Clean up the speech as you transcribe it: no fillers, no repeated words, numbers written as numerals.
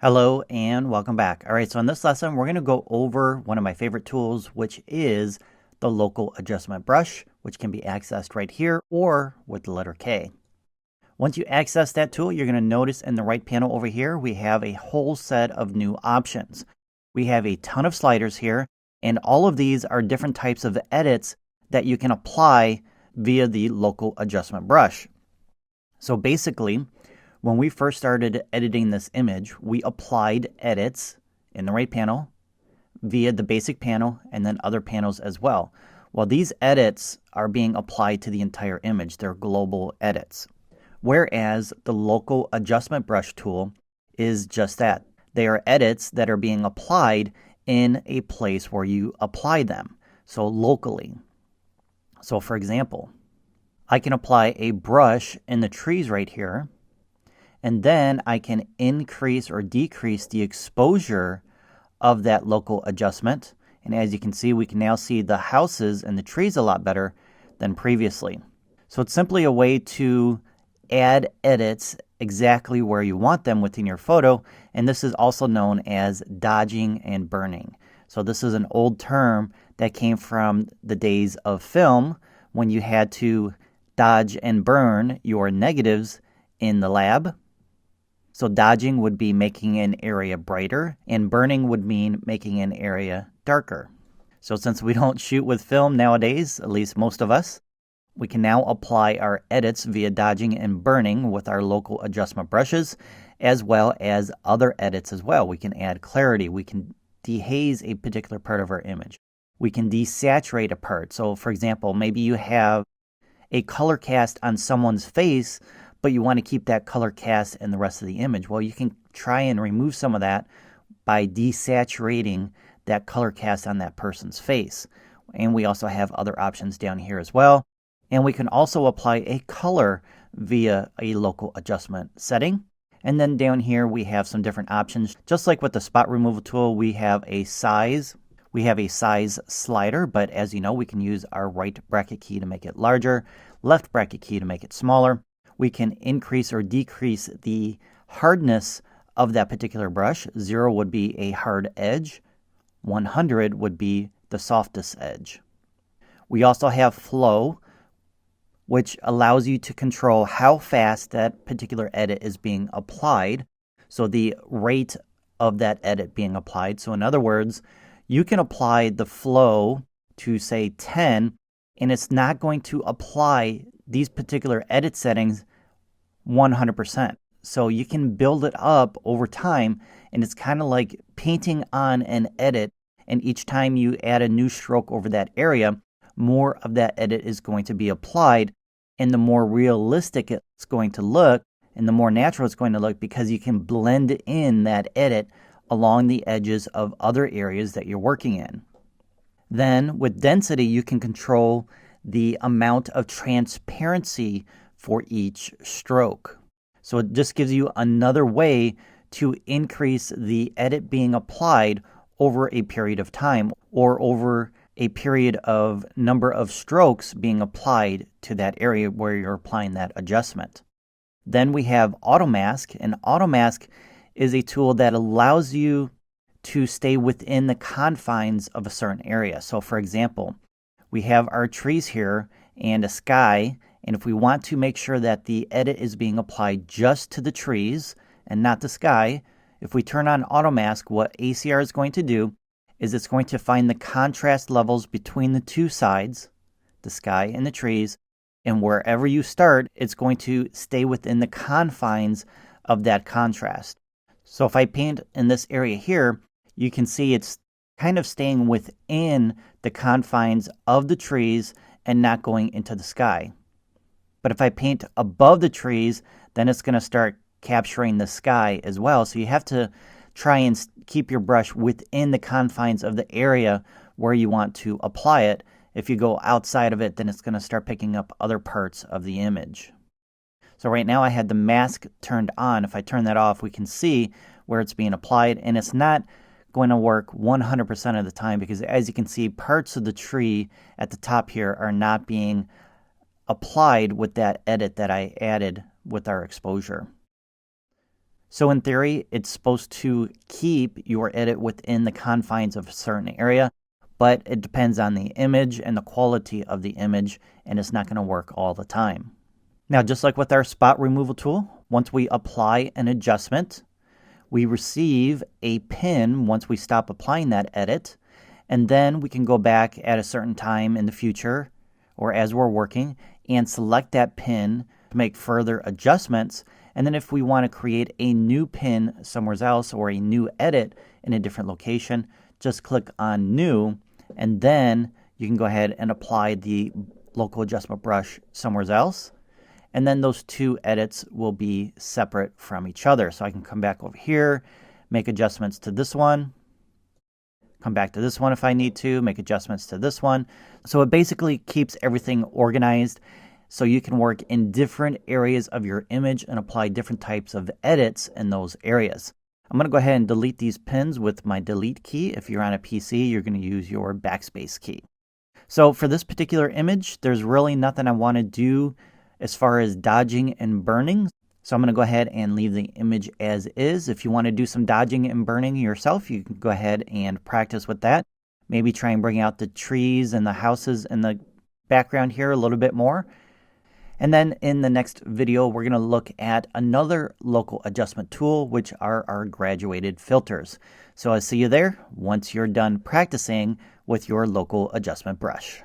Hello and welcome back. All right, so in this lesson, we're going to go over one of my favorite tools, which is the local adjustment brush, which can be accessed right here or with the letter K. Once you access that tool, you're going to notice in the right panel over here, we have a whole set of new options. We have a ton of sliders here, and all of these are different types of edits that you can apply via the local adjustment brush. So basically, when we first started editing this image, we applied edits in the right panel via the basic panel and then other panels as well. Well, these edits are being applied to the entire image. They're global edits. Whereas the local adjustment brush tool is just that. They are edits that are being applied in a place where you apply them, so locally. So for example, I can apply a brush in the trees right here, and then I can increase or decrease the exposure of that local adjustment. And as you can see, we can now see the houses and the trees a lot better than previously. So it's simply a way to add edits exactly where you want them within your photo. And this is also known as dodging and burning. So this is an old term that came from the days of film when you had to dodge and burn your negatives in the lab. So dodging would be making an area brighter, and burning would mean making an area darker. So since we don't shoot with film nowadays, at least most of us, we can now apply our edits via dodging and burning with our local adjustment brushes, as well as other edits as well. We can add clarity. We can dehaze a particular part of our image. We can desaturate a part. So for example, maybe you have a color cast on someone's face, but you want to keep that color cast in the rest of the image. Well, you can try and remove some of that by desaturating that color cast on that person's face. And we also have other options down here as well. And we can also apply a color via a local adjustment setting. And then down here we have some different options. Just like with the spot removal tool, we have a size. We have a size slider, but as you know, we can use our right bracket key to make it larger, left bracket key to make it smaller. We can increase or decrease the hardness of that particular brush. 0 would be a hard edge. 100 would be the softest edge. We also have flow, which allows you to control how fast that particular edit is being applied. So the rate of that edit being applied. So in other words, you can apply the flow to say 10, and it's not going to apply these particular edit settings 100%. So you can build it up over time, and it's kind of like painting on an edit, and each time you add a new stroke over that area, more of that edit is going to be applied, and the more realistic it's going to look, and the more natural it's going to look, because you can blend in that edit along the edges of other areas that you're working in. Then with density, you can control the amount of transparency for each stroke. So it just gives you another way to increase the edit being applied over a period of time, or over a period of number of strokes being applied to that area where you're applying that adjustment. Then we have auto mask, and auto mask is a tool that allows you to stay within the confines of a certain area. So for example, we have our trees here and a sky, and if we want to make sure that the edit is being applied just to the trees and not the sky, if we turn on auto mask, what ACR is going to do is it's going to find the contrast levels between the two sides, the sky and the trees, and wherever you start, it's going to stay within the confines of that contrast. So if I paint in this area here, you can see it's kind of staying within the confines of the trees and not going into the sky. But if I paint above the trees, then it's going to start capturing the sky as well. So you have to try and keep your brush within the confines of the area where you want to apply it. If you go outside of it, then it's going to start picking up other parts of the image. So right now I had the mask turned on. If I turn that off, we can see where it's being applied, and it's not going to work 100% of the time, because as you can see, parts of the tree at the top here are not being applied with that edit that I added with our exposure. So in theory, it's supposed to keep your edit within the confines of a certain area, but it depends on the image and the quality of the image, and it's not going to work all the time. Now, just like with our spot removal tool, once we apply an adjustment, we receive a pin once we stop applying that edit, and then we can go back at a certain time in the future or as we're working and select that pin to make further adjustments. And then if we want to create a new pin somewhere else or a new edit in a different location, just click on New, and then you can go ahead and apply the local adjustment brush somewhere else. And then those two edits will be separate from each other. So I can come back over here, make adjustments to this one, come back to this one if I need to, make adjustments to this one. So it basically keeps everything organized so you can work in different areas of your image and apply different types of edits in those areas. I'm going to go ahead and delete these pins with my delete key. If you're on a PC, you're going to use your backspace key. So for this particular image, there's really nothing I want to do as far as dodging and burning. So I'm going to go ahead and leave the image as is. If you want to do some dodging and burning yourself, you can go ahead and practice with that. Maybe try and bring out the trees and the houses in the background here a little bit more. And then in the next video, we're going to look at another local adjustment tool, which are our graduated filters. So I'll see you there once you're done practicing with your local adjustment brush.